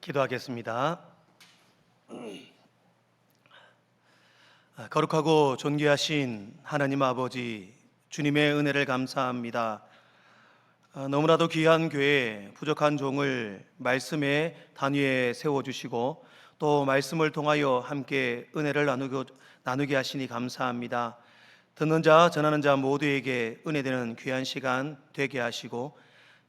기도하겠습니다. 거룩하고 존귀하신 하나님 아버지, 주님의 은혜를 감사합니다. 너무나도 귀한 교회, 부족한 종을 말씀의 단위에 세워주시고 또 말씀을 통하여 함께 은혜를 나누게 하시니 감사합니다. 듣는 자, 전하는 자 모두에게 은혜되는 귀한 시간 되게 하시고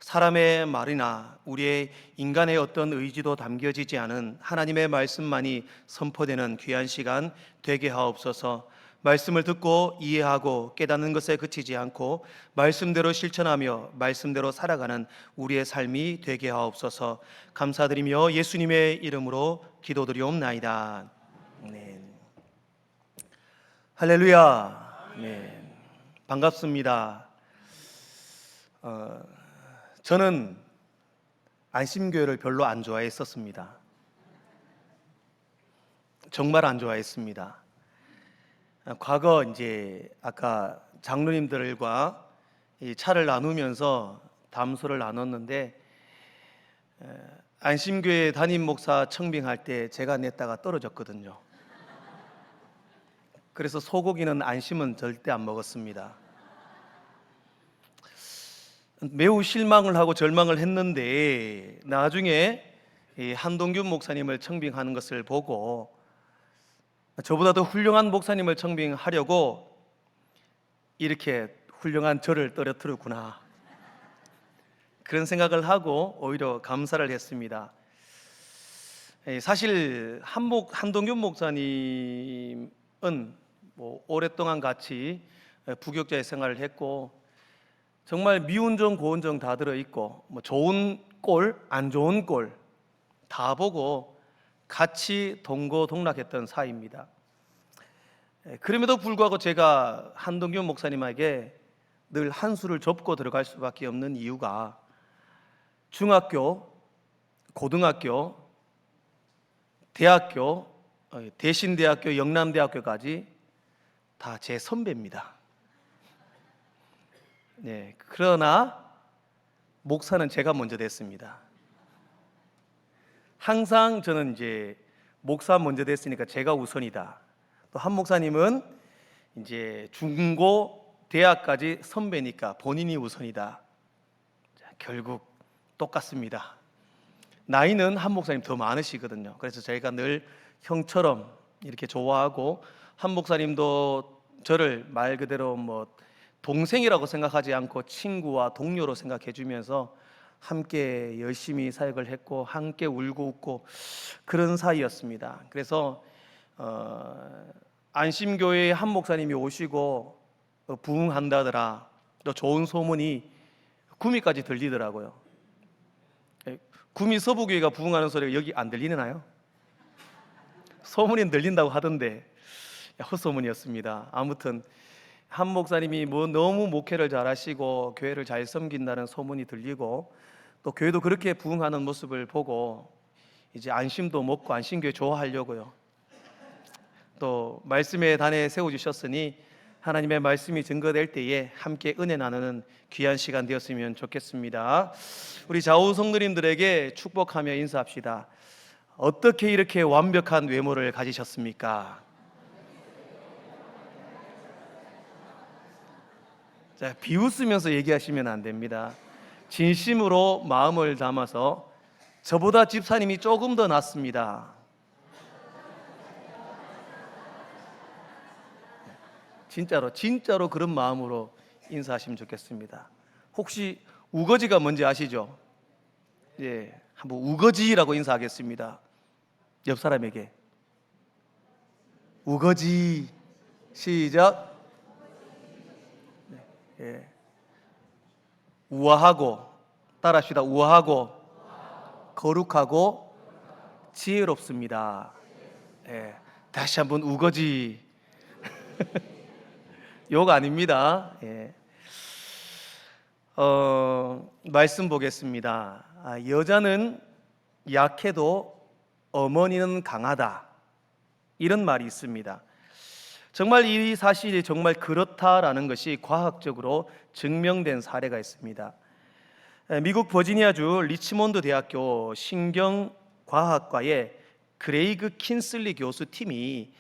사람의 말이나 우리의 인간의 어떤 의지도 담겨지지 않은 하나님의 말씀만이 선포되는 귀한 시간 되게 하옵소서. 말씀을 듣고 이해하고 깨닫는 것에 그치지 않고 말씀대로 실천하며 말씀대로 살아가는 우리의 삶이 되게 하옵소서. 감사드리며 예수님의 이름으로 기도드리옵나이다. 네. 할렐루야. 네. 반갑습니다. 저는 안심교회를 별로 안 좋아했었습니다. 정말 안 좋아했습니다. 과거 이제 아까 장로님들과 이 차를 나누면서 담소를 나눴는데 안심교회 담임 목사 청빙할 때 제가 냈다가 떨어졌거든요. 그래서 소고기는 안심은 절대 안 먹었습니다. 매우 실망을 하고 절망을 했는데 나중에 한동균 목사님을 청빙하는 것을 보고 저보다 더 훌륭한 목사님을 청빙하려고 이렇게 훌륭한 저를 떨어뜨렸구나, 그런 생각을 하고 오히려 감사를 했습니다. 사실 한동균 목사님은 오랫동안 같이 부교육자의 생활을 했고 정말 미운정 고운정 다 들어있고 좋은 꼴 안 좋은 꼴 다 보고 같이 동고동락했던 사이입니다. 그럼에도 불구하고 제가 한동균 목사님에게 늘 한 수를 접고 들어갈 수밖에 없는 이유가 중학교, 고등학교, 대학교, 대신대학교, 영남대학교까지 다 제 선배입니다. 네, 그러나 목사는 제가 먼저 됐습니다. 항상 저는 이제 목사 먼저 됐으니까 제가 우선이다. 또 한 목사님은 이제 중고 대학까지 선배니까 본인이 우선이다. 결국 똑같습니다. 나이는 한 목사님 더 많으시거든요. 그래서 저희가 늘 형처럼 이렇게 좋아하고 한 목사님도 저를 말 그대로 동생이라고 생각하지 않고 친구와 동료로 생각해 주면서 함께 열심히 사역을 했고 함께 울고 웃고 그런 사이였습니다. 그래서 안심교회에 한 목사님이 오시고 부흥한다더라, 또 좋은 소문이 구미까지 들리더라고요. 구미 서부교회가 부흥하는 소리가 여기 안 들리나요? 소문이 들린다고 하던데 헛소문이었습니다. 아무튼 한 목사님이 너무 목회를 잘하시고 교회를 잘 섬긴다는 소문이 들리고 또 교회도 그렇게 부흥하는 모습을 보고 이제 안심도 먹고 안심교회 좋아하려고요. 또 말씀의 단에 세워주셨으니 하나님의 말씀이 증거될 때에 함께 은혜 나누는 귀한 시간 되었으면 좋겠습니다. 우리 좌우 성도님들에게 축복하며 인사합시다. 어떻게 이렇게 완벽한 외모를 가지셨습니까? 자, 비웃으면서 얘기하시면 안 됩니다. 진심으로 마음을 담아서 저보다 집사님이 조금 더 낫습니다. 진짜로 그런 마음으로 인사하시면 좋겠습니다. 혹시 우거지가 뭔지 아시죠? 예, 한번 우거지라고 인사하겠습니다. 옆 사람에게 우거지. 시작. 예. 우아하고, 따라합시다. 우아하고, 거룩하고, 지혜롭습니다. 예. 다시 한번 우거지. 욕 아닙니다. 예. 말씀 보겠습니다. 여자는 약해도 어머니는 강하다, 이런 말이 있습니다. 정말 이 사실이 정말 그렇다라는 것이 과학적으로 증명된 사례가 있습니다. 미국 버지니아주 리치몬드 대학교 신경 과학과의 그레이그 킨슬리 교수 팀이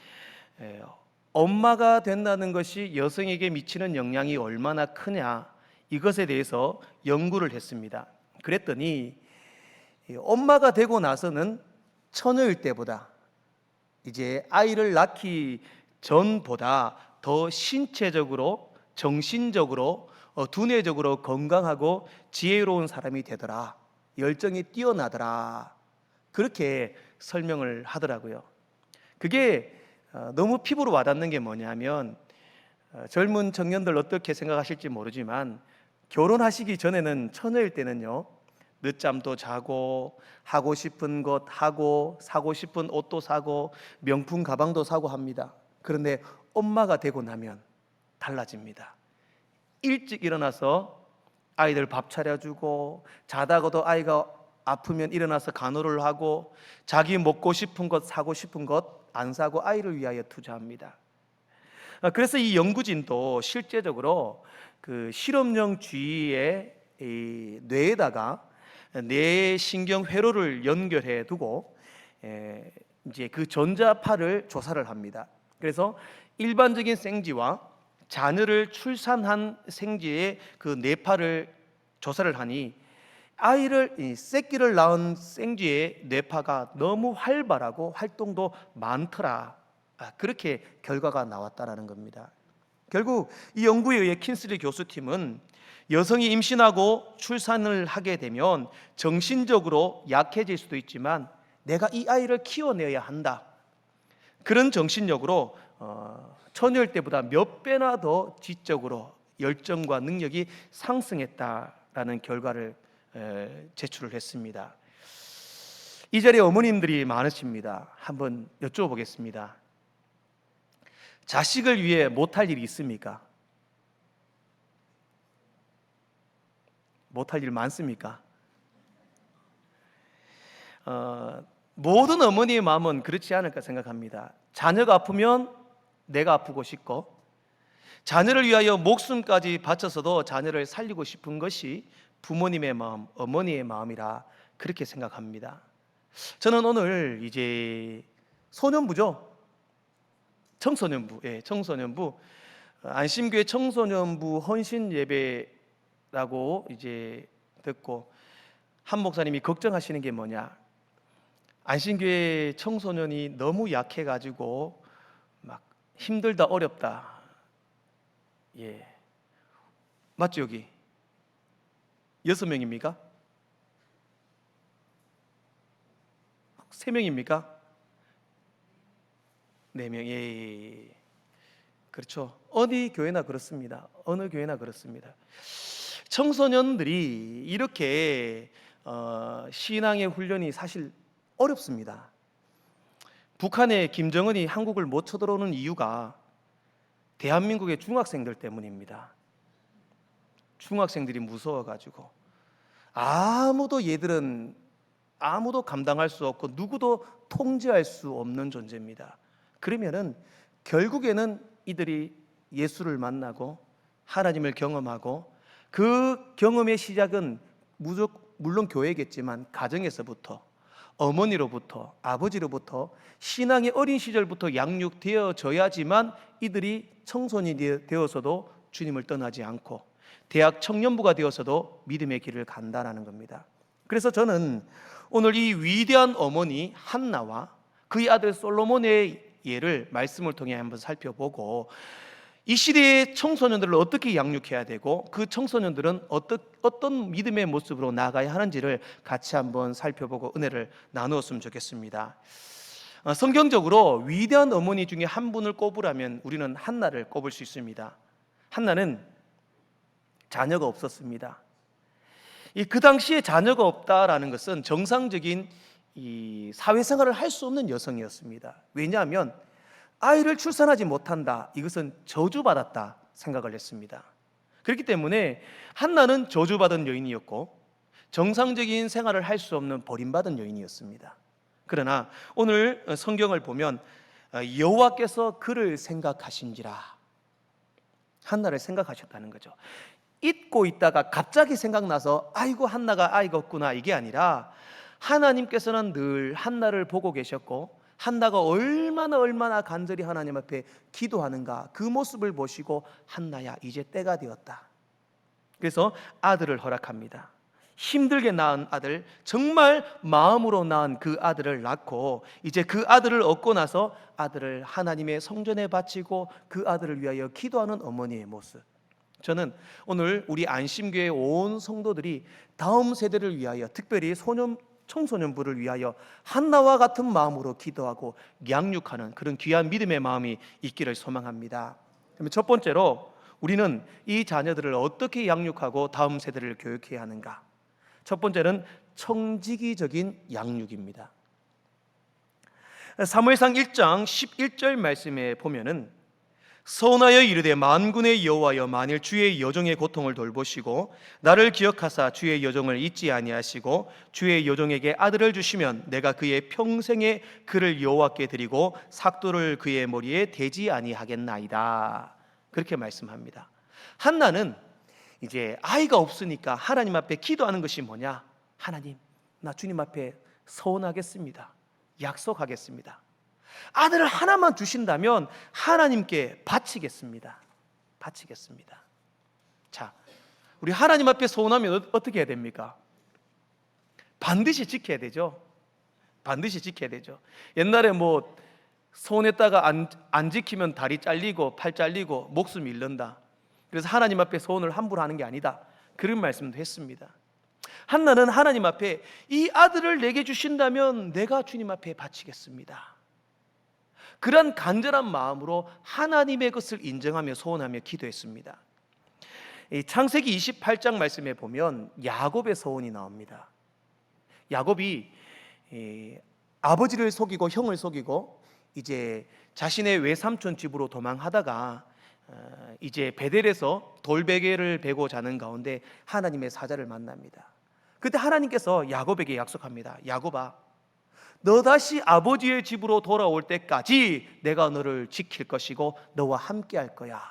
엄마가 된다는 것이 여성에게 미치는 영향이 얼마나 크냐, 이것에 대해서 연구를 했습니다. 그랬더니 엄마가 되고 나서는 처녀일 때보다, 이제 아이를 낳기 전보다 더 신체적으로, 정신적으로, 두뇌적으로 건강하고 지혜로운 사람이 되더라, 열정이 뛰어나더라, 그렇게 설명을 하더라고요. 그게 너무 피부로 와닿는 게 뭐냐면, 젊은 청년들 어떻게 생각하실지 모르지만 결혼하시기 전에는, 처녀일 때는요, 늦잠도 자고, 하고 싶은 것 하고, 사고 싶은 옷도 사고, 명품 가방도 사고 합니다. 그런데 엄마가 되고 나면 달라집니다. 일찍 일어나서 아이들 밥 차려주고, 자다가도 아이가 아프면 일어나서 간호를 하고, 자기 먹고 싶은 것, 사고 싶은 것 안 사고 아이를 위하여 투자합니다. 그래서 이 연구진도 실제적으로 그 실험용 쥐의 뇌에다가 뇌신경 회로를 연결해 두고 이제 그 전자파를 조사를 합니다. 그래서 일반적인 생쥐와 자녀를 출산한 생쥐의 그 뇌파를 조사를 하니, 새끼를 낳은 생쥐의 뇌파가 너무 활발하고 활동도 많더라, 그렇게 결과가 나왔다라는 겁니다. 결국 이 연구에 의해 킨슬리 교수팀은 여성이 임신하고 출산을 하게 되면 정신적으로 약해질 수도 있지만 내가 이 아이를 키워내야 한다, 그런 정신력으로 처녀일 때보다 몇 배나 더 지적으로 열정과 능력이 상승했다라는 결과를 제출을 했습니다. 이 자리에 어머님들이 많으십니다. 한번 여쭤보겠습니다. 자식을 위해 못할 일이 있습니까? 못할 일 많습니까? 모든 어머니의 마음은 그렇지 않을까 생각합니다. 자녀가 아프면 내가 아프고 싶고, 자녀를 위하여 목숨까지 바쳐서도 자녀를 살리고 싶은 것이 부모님의 마음, 어머니의 마음이라 그렇게 생각합니다. 저는 오늘 이제 소년부죠, 청소년부, 안심교회 청소년부 헌신 예배라고 이제 듣고 한 목사님이 걱정하시는 게 뭐냐, 안심교회 청소년이 너무 약해가지고 막 힘들다, 어렵다. 맞죠? 여기 6명입니까? 3명입니까? 4명. 그렇죠. 어느 교회나 그렇습니다. 어느 교회나 그렇습니다. 청소년들이 이렇게 신앙의 훈련이 사실 어렵습니다. 북한의 김정은이 한국을 못 쳐들어오는 이유가 대한민국의 중학생들 때문입니다. 중학생들이 무서워가지고 얘들은 아무도 감당할 수 없고 누구도 통제할 수 없는 존재입니다. 그러면은 결국에는 이들이 예수를 만나고 하나님을 경험하고, 그 경험의 시작은 물론 교회겠지만 가정에서부터, 어머니로부터, 아버지로부터, 신앙의 어린 시절부터 양육되어져야지만 이들이 청소년이 되어서도 주님을 떠나지 않고 대학 청년부가 되어서도 믿음의 길을 간다라는 겁니다. 그래서 저는 오늘 이 위대한 어머니 한나와 그의 아들 솔로몬의 예를 말씀을 통해 한번 살펴보고, 이 시대의 청소년들을 어떻게 양육해야 되고 그 청소년들은 어떤 믿음의 모습으로 나아가야 하는지를 같이 한번 살펴보고 은혜를 나누었으면 좋겠습니다. 성경적으로 위대한 어머니 중에 한 분을 꼽으라면 우리는 한나를 꼽을 수 있습니다. 한나는 자녀가 없었습니다. 그 당시에 자녀가 없다라는 것은 정상적인 이 사회생활을 할 수 없는 여성이었습니다. 왜냐하면 아이를 출산하지 못한다, 이것은 저주받았다 생각을 했습니다. 그렇기 때문에 한나는 저주받은 여인이었고 정상적인 생활을 할 수 없는 버림받은 여인이었습니다. 그러나 오늘 성경을 보면 여호와께서 그를 생각하신지라, 한나를 생각하셨다는 거죠. 잊고 있다가 갑자기 생각나서 아이고 한나가 아이가 없구나, 이게 아니라 하나님께서는 늘 한나를 보고 계셨고 한나가 얼마나 간절히 하나님 앞에 기도하는가, 그 모습을 보시고 한나야, 이제 때가 되었다. 그래서 아들을 허락합니다. 힘들게 낳은 아들, 정말 마음으로 낳은 그 아들을 낳고, 이제 그 아들을 얻고 나서 아들을 하나님의 성전에 바치고 그 아들을 위하여 기도하는 어머니의 모습. 저는 오늘 우리 안심교회 온 성도들이 다음 세대를 위하여, 특별히 청소년부를 위하여 한나와 같은 마음으로 기도하고 양육하는 그런 귀한 믿음의 마음이 있기를 소망합니다. 그러면 첫 번째로 우리는 이 자녀들을 어떻게 양육하고 다음 세대를 교육해야 하는가? 첫 번째는 청지기적인 양육입니다. 사무엘상 1장 11절 말씀에 보면은 서원하여 이르되 만군의 여호와여, 만일 주의 여종의 고통을 돌보시고 나를 기억하사 주의 여종을 잊지 아니하시고 주의 여종에게 아들을 주시면 내가 그의 평생에 그를 여호와께 드리고 삭도를 그의 머리에 대지 아니하겠나이다. 그렇게 말씀합니다. 한나는 이제 아이가 없으니까 하나님 앞에 기도하는 것이 뭐냐? 하나님, 나 주님 앞에 서원하겠습니다. 약속하겠습니다. 아들을 하나만 주신다면 하나님께 바치겠습니다. 자, 우리 하나님 앞에 서원하면 어떻게 해야 됩니까? 반드시 지켜야 되죠. 옛날에 뭐 서원했다가 안 지키면 다리 잘리고 팔 잘리고 목숨 잃는다. 그래서 하나님 앞에 서원을 함부로 하는 게 아니다, 그런 말씀도 했습니다. 한나는 하나님 앞에 이 아들을 내게 주신다면 내가 주님 앞에 바치겠습니다. 그런 간절한 마음으로 하나님의 것을 인정하며 소원하며 기도했습니다. 창세기 28장 말씀에 보면 야곱의 소원이 나옵니다. 야곱이 아버지를 속이고 형을 속이고 이제 자신의 외삼촌 집으로 도망하다가 이제 베델에서 돌베개를 베고 자는 가운데 하나님의 사자를 만납니다. 그때 하나님께서 야곱에게 약속합니다. 야곱아, 너 다시 아버지의 집으로 돌아올 때까지 내가 너를 지킬 것이고 너와 함께 할 거야.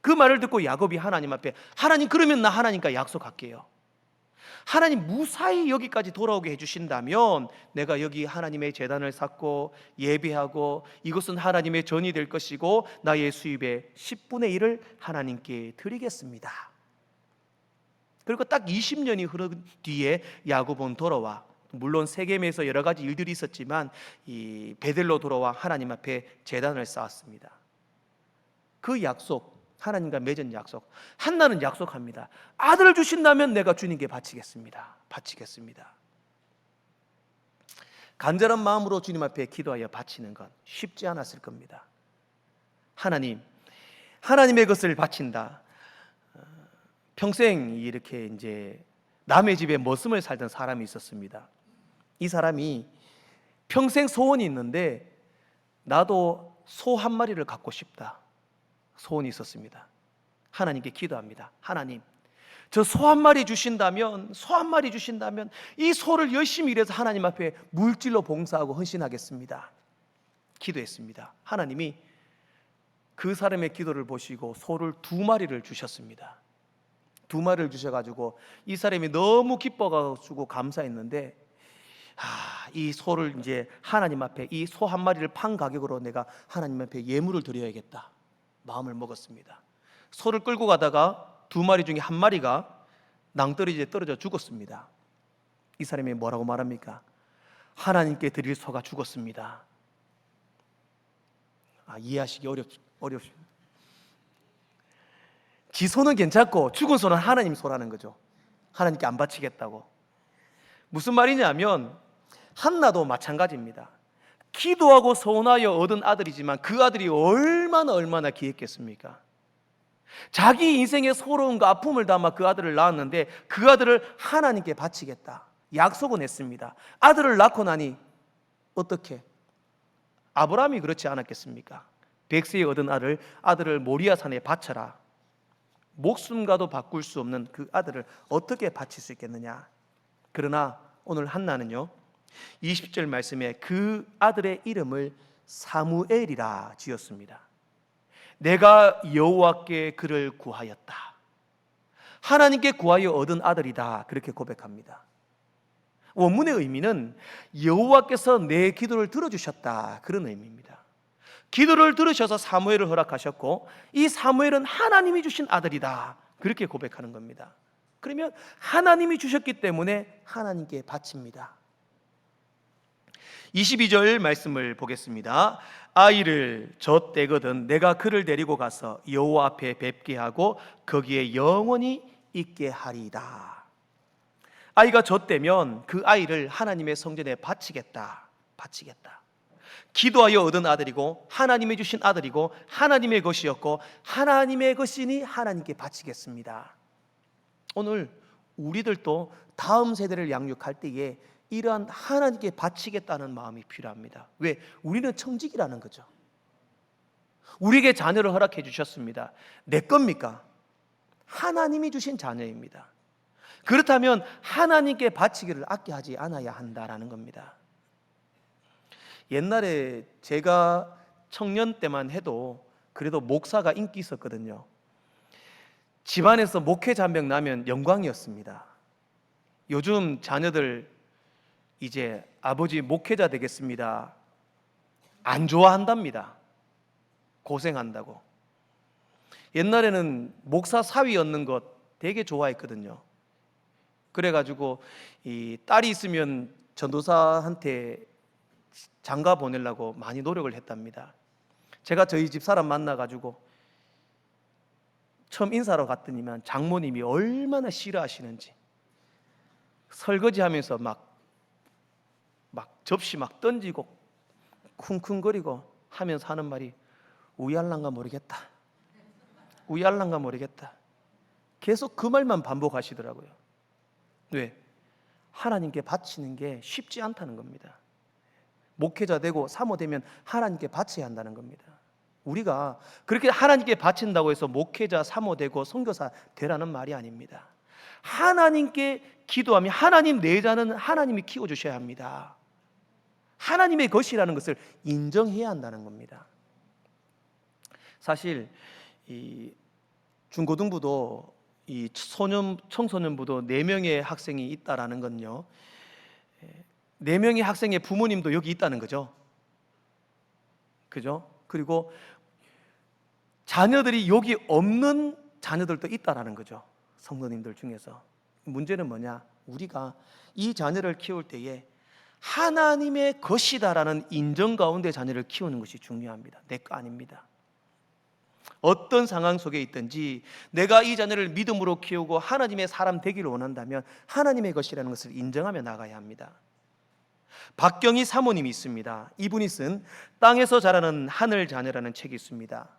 그 말을 듣고 야곱이 하나님 앞에, 하나님, 그러면 나 하나님과 약속할게요. 하나님 무사히 여기까지 돌아오게 해주신다면 내가 여기 하나님의 제단을 쌓고 예배하고 이것은 하나님의 전이 될 것이고 나의 수입의 10분의 1을 하나님께 드리겠습니다. 그리고 딱 20년이 흐른 뒤에 야곱은 돌아와, 물론 세겜에서 여러 가지 일들이 있었지만 이 베델로 돌아와 하나님 앞에 제단을 쌓았습니다. 그 약속, 하나님과 맺은 약속, 한나는 약속합니다. 아들을 주신다면 내가 주님께 바치겠습니다. 간절한 마음으로 주님 앞에 기도하여 바치는 건 쉽지 않았을 겁니다. 하나님의 것을 바친다. 평생 이렇게 이제 남의 집에 머슴을 살던 사람이 있었습니다. 이 사람이 평생 소원이 있는데 나도 소 한 마리를 갖고 싶다, 소원이 있었습니다. 하나님께 기도합니다. 하나님, 저 소 한 마리 주신다면 이 소를 열심히 일해서 하나님 앞에 물질로 봉사하고 헌신하겠습니다. 기도했습니다. 하나님이 그 사람의 기도를 보시고 소를 2마리를 주셨습니다. 2마리를 주셔가지고 이 사람이 너무 기뻐가지고 감사했는데, 이 소를 이제 하나님 앞에, 이 소 한 마리를 판 가격으로 내가 하나님 앞에 예물을 드려야겠다 마음을 먹었습니다. 소를 끌고 가다가 2마리 중에 1마리가 낭떠러지에 떨어져 죽었습니다. 이 사람이 뭐라고 말합니까? 하나님께 드릴 소가 죽었습니다. 이해하시기 어렵습니다. 지 소는 괜찮고 죽은 소는 하나님 소라는 거죠. 하나님께 안 바치겠다고. 무슨 말이냐면 한나도 마찬가지입니다. 기도하고 소원하여 얻은 아들이지만 그 아들이 얼마나 귀했겠습니까? 자기 인생의 서러움과 아픔을 담아 그 아들을 낳았는데 그 아들을 하나님께 바치겠다 약속은 했습니다. 아들을 낳고 나니 어떻게? 아브라함이 그렇지 않았겠습니까? 백세에 얻은 아들을 모리아산에 바쳐라. 목숨과도 바꿀 수 없는 그 아들을 어떻게 바칠 수 있겠느냐? 그러나 오늘 한나는요, 20절 말씀에 그 아들의 이름을 사무엘이라 지었습니다. 내가 여호와께 그를 구하였다. 하나님께 구하여 얻은 아들이다, 그렇게 고백합니다. 원문의 의미는 여호와께서 내 기도를 들어주셨다, 그런 의미입니다. 기도를 들으셔서 사무엘을 허락하셨고 이 사무엘은 하나님이 주신 아들이다, 그렇게 고백하는 겁니다. 그러면 하나님이 주셨기 때문에 하나님께 바칩니다. 22절 말씀을 보겠습니다. 아이를 젖대거든 내가 그를 데리고 가서 여호와 앞에 뵙게 하고 거기에 영원히 있게 하리이다. 아이가 젖대면 그 아이를 하나님의 성전에 바치겠다. 기도하여 얻은 아들이고 하나님이 주신 아들이고 하나님의 것이었고 하나님의 것이니 하나님께 바치겠습니다. 오늘 우리들도 다음 세대를 양육할 때에 이러한 하나님께 바치겠다는 마음이 필요합니다. 왜? 우리는 청직이라는 거죠. 우리에게 자녀를 허락해 주셨습니다. 내 겁니까? 하나님이 주신 자녀입니다. 그렇다면 하나님께 바치기를 아껴 하지 않아야 한다라는 겁니다. 옛날에 제가 청년 때만 해도 그래도 목사가 인기 있었거든요. 집안에서 목회자 한 명 나면 영광이었습니다. 요즘 자녀들 이제 아버지 목회자 되겠습니다, 안 좋아한답니다. 고생한다고. 옛날에는 목사 사위 얻는 것 되게 좋아했거든요. 그래가지고 이 딸이 있으면 전도사한테 장가 보내려고 많이 노력을 했답니다. 제가 저희 집 사람 만나가지고 처음 인사하러 갔더니만 장모님이 얼마나 싫어하시는지, 설거지하면서 막 접시 막 던지고 쿵쿵거리고 하면서 하는 말이 우얄란가 모르겠다, 우얄란가 모르겠다. 계속 그 말만 반복하시더라고요. 왜? 하나님께 바치는 게 쉽지 않다는 겁니다. 목회자 되고 사모 되면 하나님께 바쳐야 한다는 겁니다. 우리가 그렇게 하나님께 바친다고 해서 목회자, 사모 되고 선교사 되라는 말이 아닙니다. 하나님께 기도하면 하나님 내 자는 하나님이 키워주셔야 합니다. 하나님의 것이라는 것을 인정해야 한다는 겁니다. 사실 이 중고등부도 이 청소년부도 4명의 학생이 있다라는 건요, 4명의 학생의 부모님도 여기 있다는 거죠. 그죠? 그리고 자녀들이 여기 없는 자녀들도 있다라는 거죠. 성도님들 중에서. 문제는 뭐냐? 우리가 이 자녀를 키울 때에 하나님의 것이다라는 인정 가운데 자녀를 키우는 것이 중요합니다. 내 거 아닙니다. 어떤 상황 속에 있든지 내가 이 자녀를 믿음으로 키우고 하나님의 사람 되기를 원한다면 하나님의 것이라는 것을 인정하며 나가야 합니다. 박경희 사모님이 있습니다. 이분이 쓴 땅에서 자라는 하늘 자녀라는 책이 있습니다.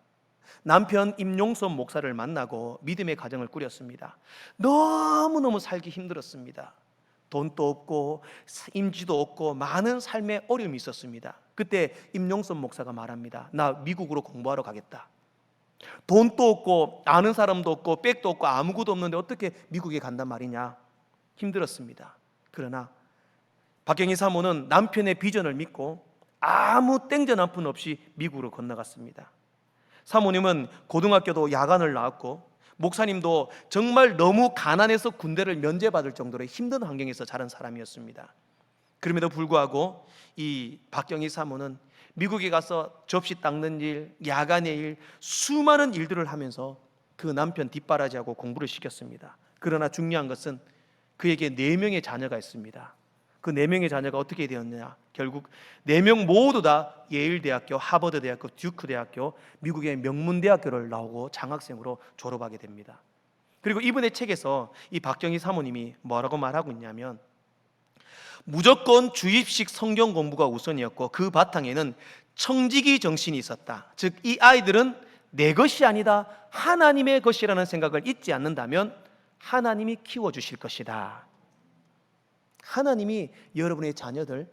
남편 임용섭 목사를 만나고 믿음의 가정을 꾸렸습니다. 너무너무 살기 힘들었습니다. 돈도 없고 임지도 없고 많은 삶의 어려움이 있었습니다. 그때 임용섭 목사가 말합니다. 나 미국으로 공부하러 가겠다. 돈도 없고 아는 사람도 없고 백도 없고 아무것도 없는데 어떻게 미국에 간단 말이냐. 힘들었습니다. 그러나 박경희 사모는 남편의 비전을 믿고 아무 땡전 한 푼 없이 미국으로 건너갔습니다. 사모님은 고등학교도 야간을 나왔고 목사님도 정말 너무 가난해서 군대를 면제받을 정도로 힘든 환경에서 자란 사람이었습니다. 그럼에도 불구하고 이 박경희 사모는 미국에 가서 접시 닦는 일, 야간의 일, 수많은 일들을 하면서 그 남편 뒷바라지하고 공부를 시켰습니다. 그러나 중요한 것은 그에게 4명의 자녀가 있습니다. 그 4명의 자녀가 어떻게 되었느냐? 결국 4명 모두 다 예일대학교, 하버드대학교, 듀크대학교, 미국의 명문대학교를 나오고 장학생으로 졸업하게 됩니다. 그리고 이분의 책에서 이 박경희 사모님이 뭐라고 말하고 있냐면, 무조건 주입식 성경 공부가 우선이었고 그 바탕에는 청지기 정신이 있었다. 즉 이 아이들은 내 것이 아니다, 하나님의 것이라는 생각을 잊지 않는다면 하나님이 키워주실 것이다. 하나님이 여러분의 자녀들,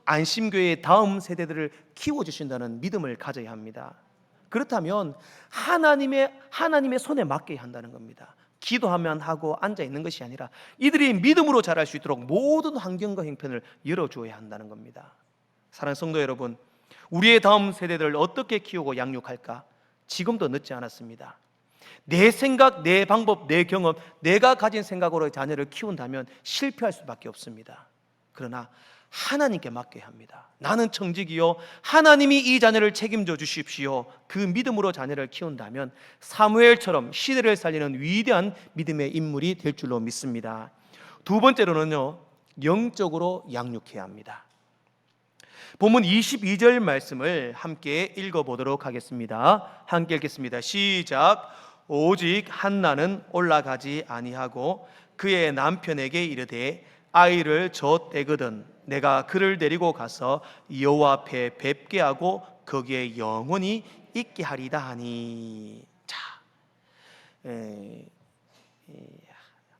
안심교회의 다음 세대들을 키워주신다는 믿음을 가져야 합니다. 그렇다면 하나님의 손에 맡겨야 한다는 겁니다. 기도하면 하고 앉아있는 것이 아니라 이들이 믿음으로 자랄 수 있도록 모든 환경과 형편을 열어주어야 한다는 겁니다. 사랑하는 성도 여러분, 우리의 다음 세대들을 어떻게 키우고 양육할까? 지금도 늦지 않았습니다. 내 생각, 내 방법, 내 경험, 내가 가진 생각으로 자녀를 키운다면 실패할 수밖에 없습니다. 그러나 하나님께 맡겨야 합니다. 나는 청직이요, 하나님이 이 자녀를 책임져 주십시오. 그 믿음으로 자녀를 키운다면 사무엘처럼 시대를 살리는 위대한 믿음의 인물이 될 줄로 믿습니다. 두 번째로는요, 영적으로 양육해야 합니다. 본문 22절 말씀을 함께 읽어보도록 하겠습니다. 함께 읽겠습니다. 시작. 오직 한나는 올라가지 아니하고 그의 남편에게 이르되 아이를 젖대거든 내가 그를 데리고 가서 여호와 앞에 뵙게 하고 거기에 영원히 있게 하리다 하니. 자,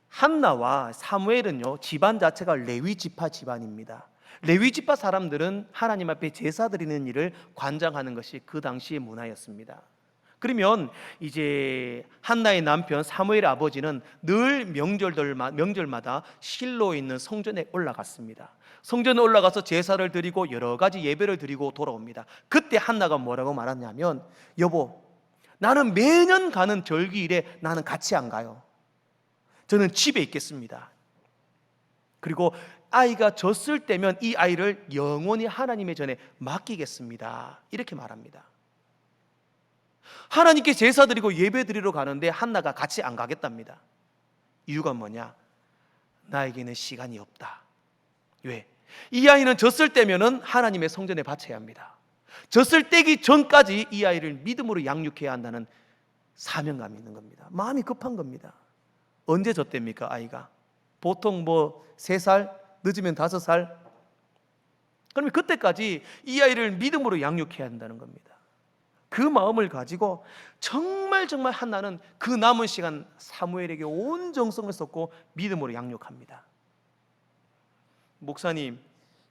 한나와 사무엘은요, 집안 자체가 레위 지파 집안입니다. 레위 지파 사람들은 하나님 앞에 제사 드리는 일을 관장하는 것이 그 당시의 문화였습니다. 그러면 이제 한나의 남편 사무엘의 아버지는 늘 명절마다 실로에 있는 성전에 올라갔습니다. 성전에 올라가서 제사를 드리고 여러 가지 예배를 드리고 돌아옵니다. 그때 한나가 뭐라고 말하냐면, 여보, 나는 매년 가는 절기일에 나는 같이 안 가요. 저는 집에 있겠습니다. 그리고 아이가 졌을 때면 이 아이를 영원히 하나님의 전에 맡기겠습니다. 이렇게 말합니다. 하나님께 제사 드리고 예배 드리러 가는데 한나가 같이 안 가겠답니다. 이유가 뭐냐? 나에게는 시간이 없다. 왜? 이 아이는 졌을 때면은 하나님의 성전에 바쳐야 합니다. 졌을 때기 전까지 이 아이를 믿음으로 양육해야 한다는 사명감이 있는 겁니다. 마음이 급한 겁니다. 언제 졌답니까, 아이가? 보통 3살, 늦으면 5살. 그러면 그때까지 이 아이를 믿음으로 양육해야 한다는 겁니다. 그 마음을 가지고 정말 한나는 그 남은 시간 사무엘에게 온 정성을 쏟고 믿음으로 양육합니다. 목사님,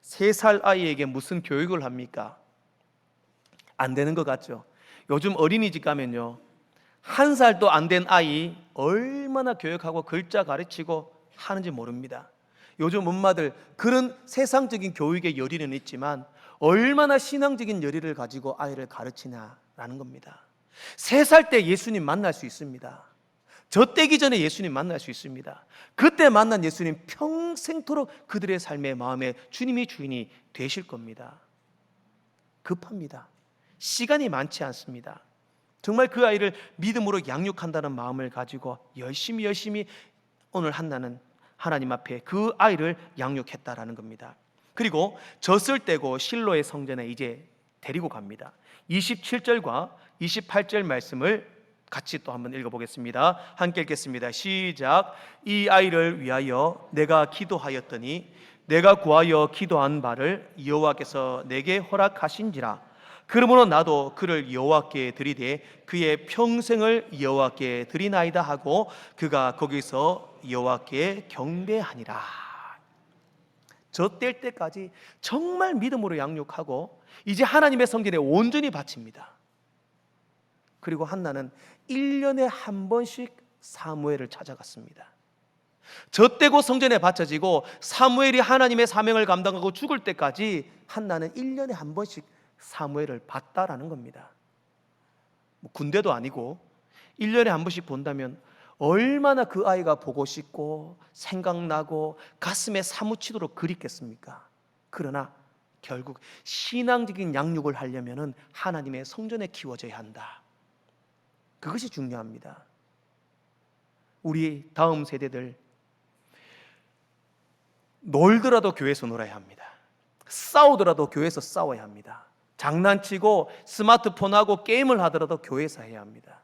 3살 아이에게 무슨 교육을 합니까? 안 되는 것 같죠? 요즘 어린이집 가면요, 1살도 안 된 아이 얼마나 교육하고 글자 가르치고 하는지 모릅니다. 요즘 엄마들 그런 세상적인 교육의 열의는 있지만 얼마나 신앙적인 열의를 가지고 아이를 가르치냐라는 겁니다. 3살 때 예수님 만날 수 있습니다. 저 때기 전에 예수님 만날 수 있습니다. 그때 만난 예수님 평생토록 그들의 삶의 마음에 주님이 주인이 되실 겁니다. 급합니다. 시간이 많지 않습니다. 정말 그 아이를 믿음으로 양육한다는 마음을 가지고 열심히 오늘 한나는 하나님 앞에 그 아이를 양육했다라는 겁니다. 그리고 졌을 때고 실로의 성전에 이제 데리고 갑니다. 27절과 28절 말씀을 같이 또 한번 읽어보겠습니다. 함께 읽겠습니다. 시작. 이 아이를 위하여 내가 기도하였더니 내가 구하여 기도한 바를 여호와께서 내게 허락하신지라. 그러므로 나도 그를 여호와께 드리되 그의 평생을 여호와께 드리나이다 하고 그가 거기서 여호와께 경배하니라. 저 뗄 때까지 정말 믿음으로 양육하고 이제 하나님의 성전에 온전히 바칩니다. 그리고 한나는 1년에 한 번씩 사무엘을 찾아갔습니다. 젖되고 성전에 바쳐지고 사무엘이 하나님의 사명을 감당하고 죽을 때까지 한나는 1년에 한 번씩 사무엘을 봤다라는 겁니다. 군대도 아니고 1년에 한 번씩 본다면 얼마나 그 아이가 보고 싶고 생각나고 가슴에 사무치도록 그립겠습니까? 그러나 결국 신앙적인 양육을 하려면 하나님의 성전에 키워져야 한다. 그것이 중요합니다. 우리 다음 세대들 놀더라도 교회에서 놀아야 합니다. 싸우더라도 교회에서 싸워야 합니다. 장난치고 스마트폰하고 게임을 하더라도 교회에서 해야 합니다.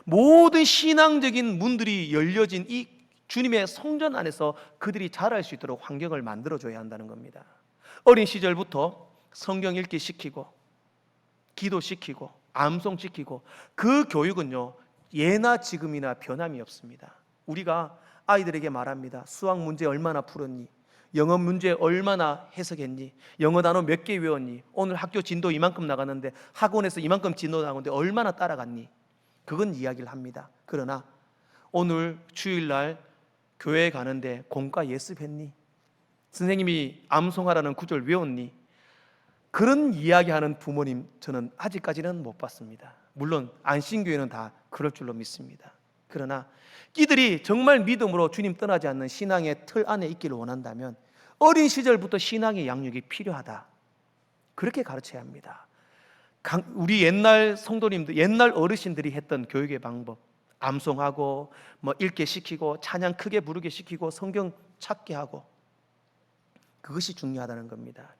모든 신앙적인 문들이 열려진 이 주님의 성전 안에서 그들이 자랄 수 있도록 환경을 만들어줘야 한다는 겁니다. 어린 시절부터 성경 읽기 시키고 기도시키고 암송시키고 그 교육은요 예나 지금이나 변함이 없습니다. 우리가 아이들에게 말합니다. 수학 문제 얼마나 풀었니? 영어 문제 얼마나 해석했니? 영어 단어 몇 개 외웠니? 오늘 학교 진도 이만큼 나갔는데 학원에서 이만큼 진도 나갔는데 얼마나 따라갔니? 그건 이야기를 합니다. 그러나 오늘 주일날 교회에 가는데 공과 예습했니? 선생님이 암송하라는 구절 외웠니? 그런 이야기하는 부모님 저는 아직까지는 못 봤습니다. 물론 안신교회는 다 그럴 줄로 믿습니다. 그러나 끼들이 정말 믿음으로 주님 떠나지 않는 신앙의 틀 안에 있기를 원한다면 어린 시절부터 신앙의 양육이 필요하다, 그렇게 가르쳐야 합니다. 우리 옛날 성도님들, 옛날 어르신들이 했던 교육의 방법, 암송하고 읽게 시키고 찬양 크게 부르게 시키고 성경 찾게 하고, 그것이 중요하다는 겁니다.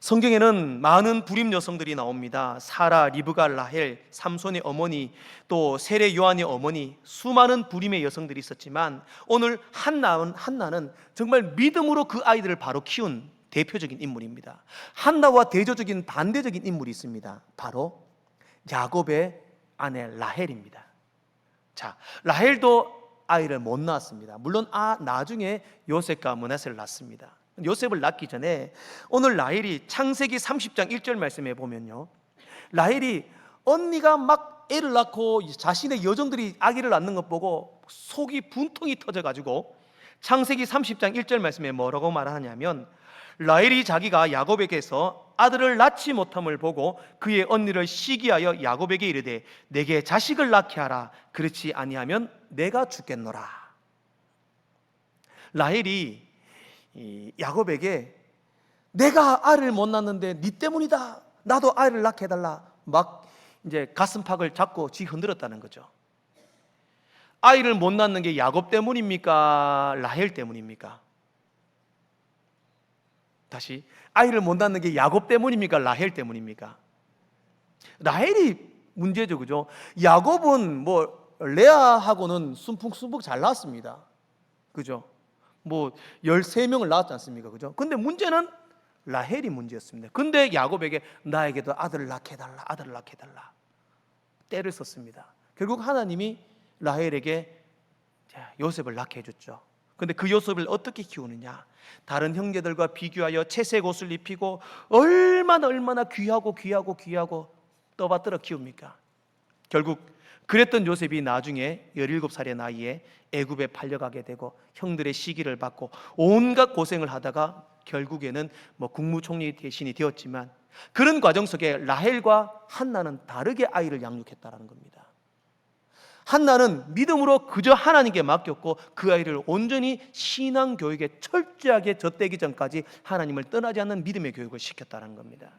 성경에는 많은 부림 여성들이 나옵니다. 사라, 리브가, 라헬, 삼손의 어머니, 또 세례 요한의 어머니, 수많은 부림의 여성들이 있었지만 오늘 한나는 정말 믿음으로 그 아이들을 바로 키운 대표적인 인물입니다. 한나와 대조적인 반대적인 인물이 있습니다. 바로 야곱의 아내 라헬입니다. 자, 라헬도 아이를 못 낳았습니다. 물론 나중에 요셉과 므낫세를 낳습니다. 요셉을 낳기 전에 오늘 라헬이 창세기 30장 1절 말씀에 보면요, 라헬이 언니가 막 애를 낳고 자신의 여종들이 아기를 낳는 것 보고 속이 분통이 터져가지고 창세기 30장 1절 말씀에 뭐라고 말하냐면, 라헬이 자기가 야곱에게서 아들을 낳지 못함을 보고 그의 언니를 시기하여 야곱에게 이르되 내게 자식을 낳게 하라, 그렇지 아니하면 내가 죽겠노라. 라헬이 야곱에게 내가 아이를 못 낳는데 네 때문이다, 나도 아이를 낳게 해달라, 막 이제 가슴팍을 잡고 지 흔들었다는 거죠. 아이를 못 낳는 게 야곱 때문입니까? 라헬 때문입니까? 다시, 아이를 못 낳는 게 야곱 때문입니까? 라헬 때문입니까? 라헬이 문제죠, 그죠? 야곱은 레아하고는 순풍순풍 잘 낳았습니다, 그죠? 13명을 낳았지 않습니까? 그죠? 근데 문제는 라헬이 문제였습니다. 근데 야곱에게 나에게도 아들을 낳게 해달라, 아들을 낳게 해달라, 때를 썼습니다. 결국 하나님이 라헬에게 요셉을 낳게 해줬죠. 근데 그 요셉을 어떻게 키우느냐? 다른 형제들과 비교하여 채색 옷을 입히고 얼마나 귀하고 떠받들어 키웁니까? 결국 그랬던 요셉이 나중에 17살의 나이에 애굽에 팔려가게 되고 형들의 시기를 받고 온갖 고생을 하다가 결국에는 국무총리 대신이 되었지만, 그런 과정 속에 라헬과 한나는 다르게 아이를 양육했다는 겁니다. 한나는 믿음으로 그저 하나님께 맡겼고 그 아이를 온전히 신앙교육에 철저하게 젖대기 전까지 하나님을 떠나지 않는 믿음의 교육을 시켰다는 겁니다.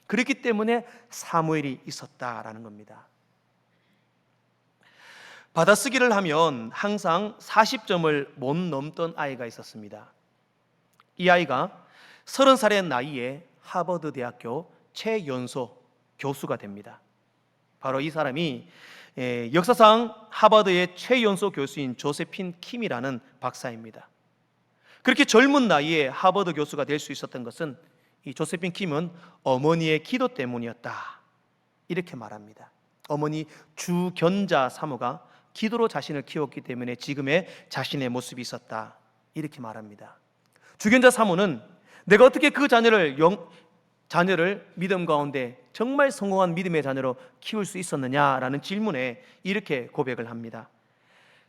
그렇기 때문에 사무엘이 있었다라는 겁니다. 받아쓰기를 하면 항상 40점을 못 넘던 아이가 있었습니다. 이 아이가 30살의 나이에 하버드 대학교 최연소 교수가 됩니다. 바로 이 사람이 역사상 하버드의 최연소 교수인 조세핀 킴이라는 박사입니다. 그렇게 젊은 나이에 하버드 교수가 될 수 있었던 것은 이 조세핀 킴은 어머니의 기도 때문이었다, 이렇게 말합니다. 어머니 주견자 사모가 기도로 자신을 키웠기 때문에 지금의 자신의 모습이 있었다, 이렇게 말합니다. 주견자 사모는 내가 어떻게 그 자녀를 믿음 가운데 정말 성공한 믿음의 자녀로 키울 수 있었느냐라는 질문에 이렇게 고백을 합니다.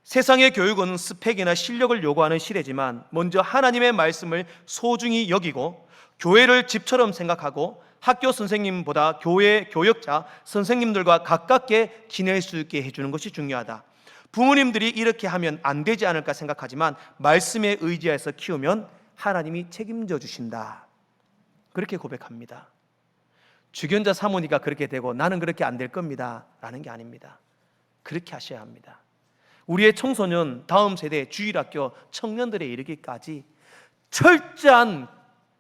세상의 교육은 스펙이나 실력을 요구하는 시대지만 먼저 하나님의 말씀을 소중히 여기고 교회를 집처럼 생각하고 학교 선생님보다 교회 교역자 선생님들과 가깝게 지낼 수 있게 해주는 것이 중요하다. 부모님들이 이렇게 하면 안 되지 않을까 생각하지만 말씀에 의지해서 키우면 하나님이 책임져 주신다, 그렇게 고백합니다. 주견자 사모니가 그렇게 되고 나는 그렇게 안 될 겁니다 라는 게 아닙니다. 그렇게 하셔야 합니다. 우리의 청소년, 다음 세대, 주일학교 청년들에 이르기까지 철저한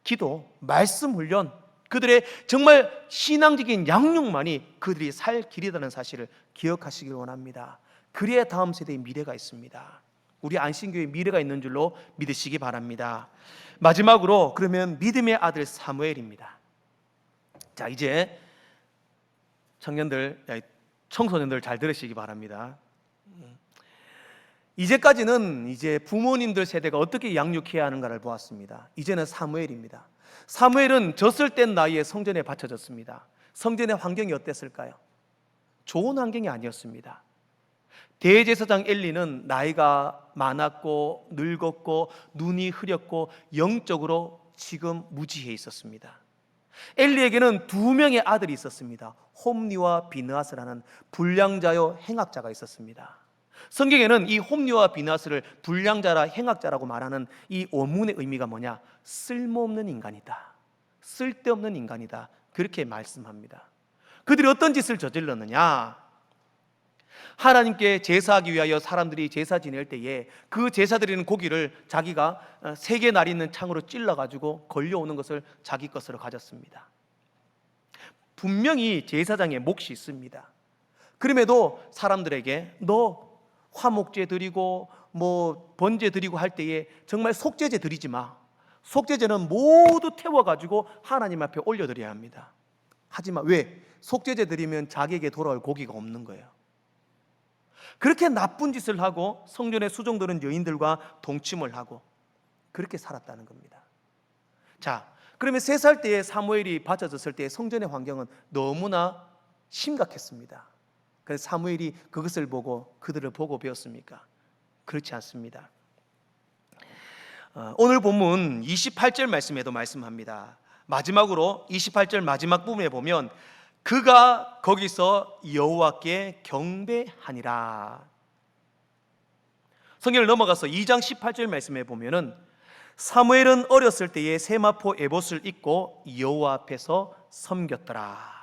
기도, 말씀 훈련, 그들의 정말 신앙적인 양육만이 그들이 살 길이라는 사실을 기억하시길 원합니다. 그래야 다음 세대의 미래가 있습니다. 우리 안신교회의 미래가 있는 줄로 믿으시기 바랍니다. 마지막으로 그러면 믿음의 아들 사무엘입니다. 자, 이제 청소년들 잘 들으시기 바랍니다. 이제까지는 이제 부모님들 세대가 어떻게 양육해야 하는가를 보았습니다. 이제는 사무엘입니다. 사무엘은 졌을 땐 나이에 성전에 바쳐졌습니다. 성전의 환경이 어땠을까요? 좋은 환경이 아니었습니다. 대제사장 엘리는 나이가 많았고 늙었고 눈이 흐렸고 영적으로 지금 무지해 있었습니다. 엘리에게는 두 명의 아들이 있었습니다. 홈리와 비느하스라는 불량자요 행악자가 있었습니다. 성경에는 이 홈리와 비느하스를 불량자라 행악자라고 말하는 이 원문의 의미가 뭐냐? 쓸모없는 인간이다, 쓸데없는 인간이다, 그렇게 말씀합니다. 그들이 어떤 짓을 저질렀느냐? 하나님께 제사하기 위하여 사람들이 제사 지낼 때에 그 제사 드리는 고기를 자기가 세 개 날 있는 창으로 찔러가지고 걸려오는 것을 자기 것으로 가졌습니다. 분명히 제사장의 몫이 있습니다. 그럼에도 사람들에게 너 화목제 드리고 뭐 번제 드리고 할 때에 정말 속죄제 드리지 마. 속죄제는 모두 태워가지고 하나님 앞에 올려드려야 합니다. 하지만 왜? 속죄제 드리면 자기에게 돌아올 고기가 없는 거예요. 그렇게 나쁜 짓을 하고 성전에 수종드는 여인들과 동침을 하고 그렇게 살았다는 겁니다. 자, 그러면 3살 때에 사무엘이 바쳐졌을 때 성전의 환경은 너무나 심각했습니다. 그래서 사무엘이 그것을 보고 그들을 보고 배웠습니까? 그렇지 않습니다. 오늘 본문 28절 말씀에도 말씀합니다. 마지막으로 28절 마지막 부분에 보면 그가 거기서 여호와께 경배하니라. 성경을 넘어가서 2장 18절 말씀에 보면은 사무엘은 어렸을 때에 세마포 에봇을 입고 여호와 앞에서 섬겼더라.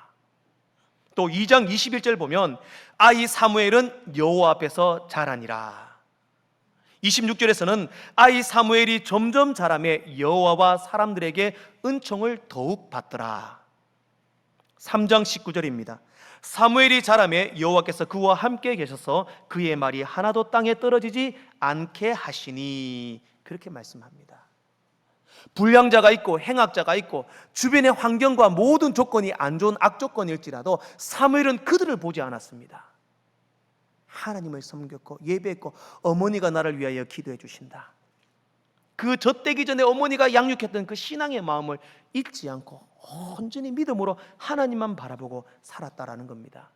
또 2장 21절 보면 아이 사무엘은 여호와 앞에서 자라니라. 26절에서는 아이 사무엘이 점점 자라매 여호와와 사람들에게 은총을 더욱 받더라. 3장 19절입니다. 사무엘이 자라매 여호와께서 그와 함께 계셔서 그의 말이 하나도 땅에 떨어지지 않게 하시니, 그렇게 말씀합니다. 불량자가 있고 행악자가 있고 주변의 환경과 모든 조건이 안 좋은 악조건일지라도 사무엘은 그들을 보지 않았습니다. 하나님을 섬겼고 예배했고 어머니가 나를 위하여 기도해 주신다. 그 젖되기 전에 어머니가 양육했던 그 신앙의 마음을 잊지 않고 온전히 믿음으로 하나님만 바라보고 살았다라는 겁니다.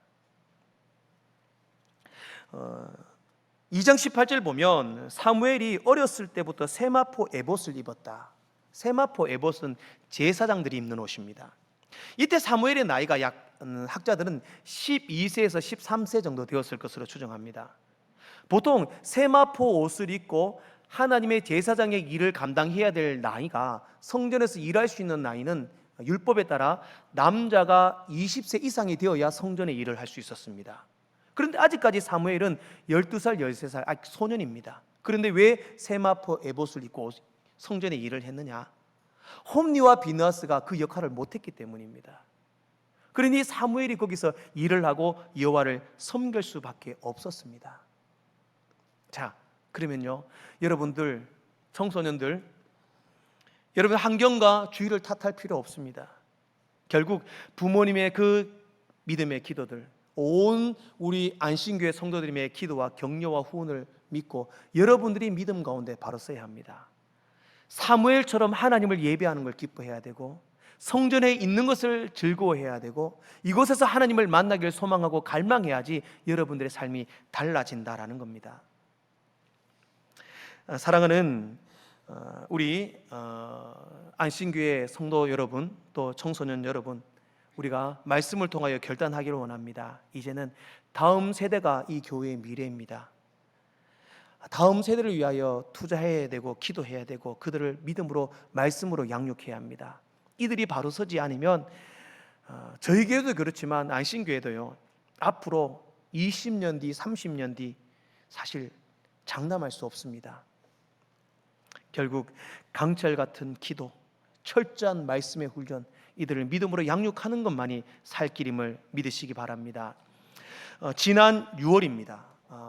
2장 18절 보면 사무엘이 어렸을 때부터 세마포 에봇을 입었다. 세마포 에봇은 제사장들이 입는 옷입니다. 이때 사무엘의 나이가 학자들은 12세에서 13세 정도 되었을 것으로 추정합니다. 보통 세마포 옷을 입고 하나님의 제사장의 일을 감당해야 될 나이가, 성전에서 일할 수 있는 나이는 율법에 따라 남자가 20세 이상이 되어야 성전의 일을 할 수 있었습니다. 그런데 아직까지 사무엘은 12살, 13살 아직 소년입니다. 그런데 왜 세마포 에봇을 입고 성전의 일을 했느냐? 홈리와 비느하스가 그 역할을 못했기 때문입니다. 그러니 사무엘이 거기서 일을 하고 여호와를 섬길 수밖에 없었습니다. 자, 그러면요, 여러분들 청소년들, 여러분 환경과 주위를 탓할 필요 없습니다. 결국 부모님의 그 믿음의 기도들, 온 우리 안신교회 성도들의 기도와 격려와 후원을 믿고 여러분들이 믿음 가운데 바로 서야 합니다. 사무엘처럼 하나님을 예배하는 걸 기뻐해야 되고 성전에 있는 것을 즐거워해야 되고 이곳에서 하나님을 만나기를 소망하고 갈망해야지 여러분들의 삶이 달라진다라는 겁니다. 사랑하는 우리 안신교회 성도 여러분, 또 청소년 여러분, 우리가 말씀을 통하여 결단하기를 원합니다. 이제는 다음 세대가 이 교회의 미래입니다. 다음 세대를 위하여 투자해야 되고 기도해야 되고 그들을 믿음으로 말씀으로 양육해야 합니다. 이들이 바로 서지 않으면 저희 교회도 그렇지만 안신교회도요, 앞으로 20년 뒤 30년 뒤 사실 장담할 수 없습니다. 결국 강철 같은 기도, 철저한 말씀의 훈련, 이들을 믿음으로 양육하는 것만이 살 길임을 믿으시기 바랍니다. 지난 6월입니다.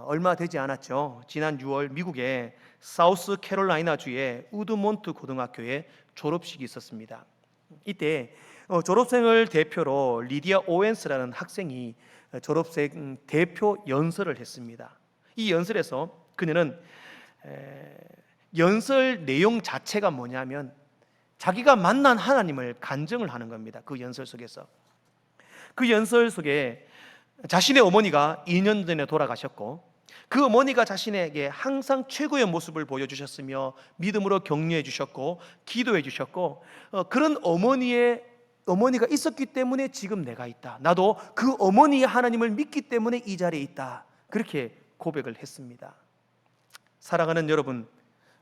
얼마 되지 않았죠. 지난 6월 미국의 사우스 캐롤라이나 주의 우드몬트 고등학교에 졸업식이 있었습니다. 이때 졸업생을 대표로 리디아 오웬스라는 학생이 졸업생 대표 연설을 했습니다. 이 연설에서 그녀는 연설 내용 자체가 뭐냐면 자기가 만난 하나님을 간증을 하는 겁니다. 그 연설 속에서. 그 연설 속에 자신의 어머니가 2년 전에 돌아가셨고 그 어머니가 자신에게 항상 최고의 모습을 보여주셨으며 믿음으로 격려해 주셨고 기도해 주셨고 그런 어머니의 어머니가 있었기 때문에 지금 내가 있다. 나도 그 어머니의 하나님을 믿기 때문에 이 자리에 있다. 그렇게 고백을 했습니다. 사랑하는 여러분,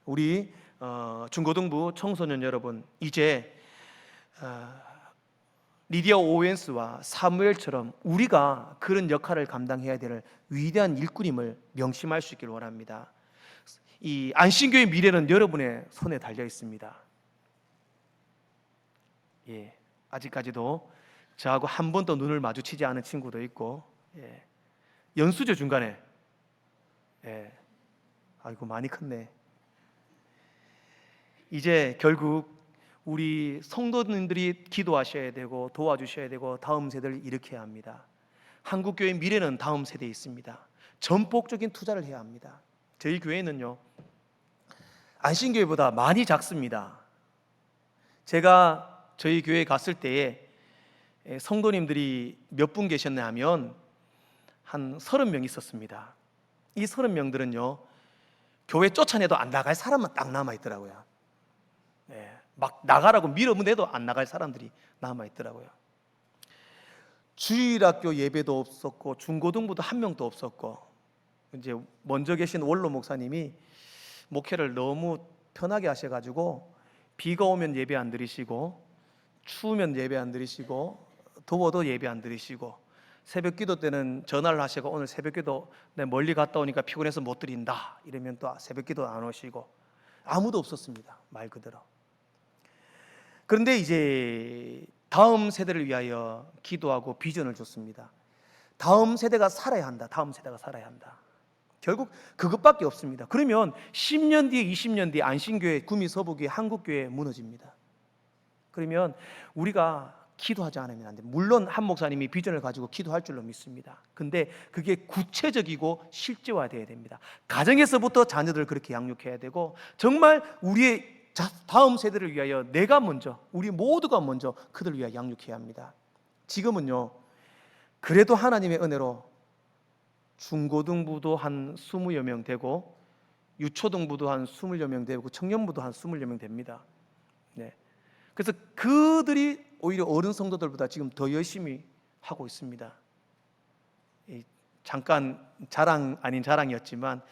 우리 중고등부 청소년 여러분, 이제 리디아 오웬스와 사무엘처럼 우리가 그런 역할을 감당해야 될 위대한 일꾼임을 명심할 수 있기를 원합니다. 이 안신교의 미래는 여러분의 손에 달려 있습니다. 예, 아직까지도 저하고 한 번도 눈을 마주치지 않은 친구도 있고, 예, 연수죠 중간에. 예, 아이고 많이 컸네. 이제 결국 우리 성도님들이 기도하셔야 되고 도와주셔야 되고 다음 세대를 일으켜야 합니다. 한국교회 미래는 다음 세대에 있습니다. 전폭적인 투자를 해야 합니다. 저희 교회는요, 안신교회보다 많이 작습니다. 제가 저희 교회에 갔을 때에 성도님들이 몇 분 계셨냐 하면 한 30명 있었습니다. 이 30명들은요 교회 쫓아내도 안 나갈 사람만 딱 남아있더라고요. 막 나가라고 밀어내도 안 나갈 사람들이 남아있더라고요. 주일학교 예배도 없었고 중고등부도 한 명도 없었고, 이제 먼저 계신 원로 목사님이 목회를 너무 편하게 하셔가지고 비가 오면 예배 안 드리시고 추우면 예배 안 드리시고 더워도 예배 안 드리시고 새벽 기도 때는 전화를 하시고 오늘 새벽 기도 내 멀리 갔다 오니까 피곤해서 못 드린다 이러면 또 새벽 기도 안 오시고 아무도 없었습니다. 말 그대로. 그런데 이제 다음 세대를 위하여 기도하고 비전을 줬습니다. 다음 세대가 살아야 한다. 다음 세대가 살아야 한다. 결국 그것밖에 없습니다. 그러면 10년 뒤에 20년 뒤에 안신교회, 구미서부교회, 한국교회 무너집니다. 그러면 우리가 기도하지 않으면 안 돼요. 물론 한 목사님이 비전을 가지고 기도할 줄로 믿습니다. 근데 그게 구체적이고 실제화되어야 됩니다. 가정에서부터 자녀들을 그렇게 양육해야 되고, 정말 우리의 다음 세대를 위하여 내가 먼저, 우리 모두가 먼저 그들을 위하여 양육해야 합니다. 지금은요 그래도 하나님의 은혜로 중고등부도 한 20여 명 되고 유초등부도 한 20여 명 되고 청년부도 한 20여 명 됩니다. 네. 그래서 그들이 오히려 어른 성도들보다 지금 더 열심히 하고 있습니다. 잠깐 자랑 아닌 자랑이었지만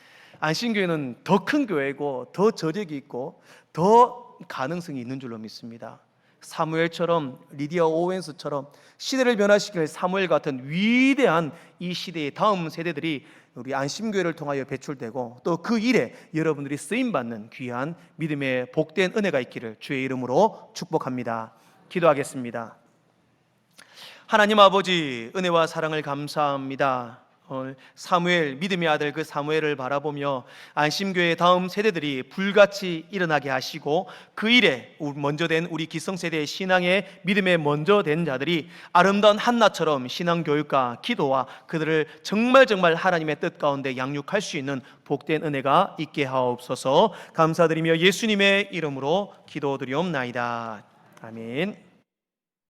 안신교회는 더 큰 교회고 더 저력이 있고 더 가능성이 있는 줄로 믿습니다. 사무엘처럼, 리디아 오웬스처럼 시대를 변화시킬 사무엘 같은 위대한 이 시대의 다음 세대들이 우리 안심교회를 통하여 배출되고 또 그 일에 여러분들이 쓰임받는 귀한 믿음의 복된 은혜가 있기를 주의 이름으로 축복합니다. 기도하겠습니다. 하나님 아버지, 은혜와 사랑을 감사합니다. 사무엘, 믿음의 아들 그 사무엘을 바라보며 안심교회 다음 세대들이 불같이 일어나게 하시고 그 일에 먼저 된 우리 기성세대의 신앙의 믿음에 먼저 된 자들이 아름다운 한나처럼 신앙교육과 기도와 그들을 정말 하나님의 뜻 가운데 양육할 수 있는 복된 은혜가 있게 하옵소서. 감사드리며 예수님의 이름으로 기도드리옵나이다. 아멘.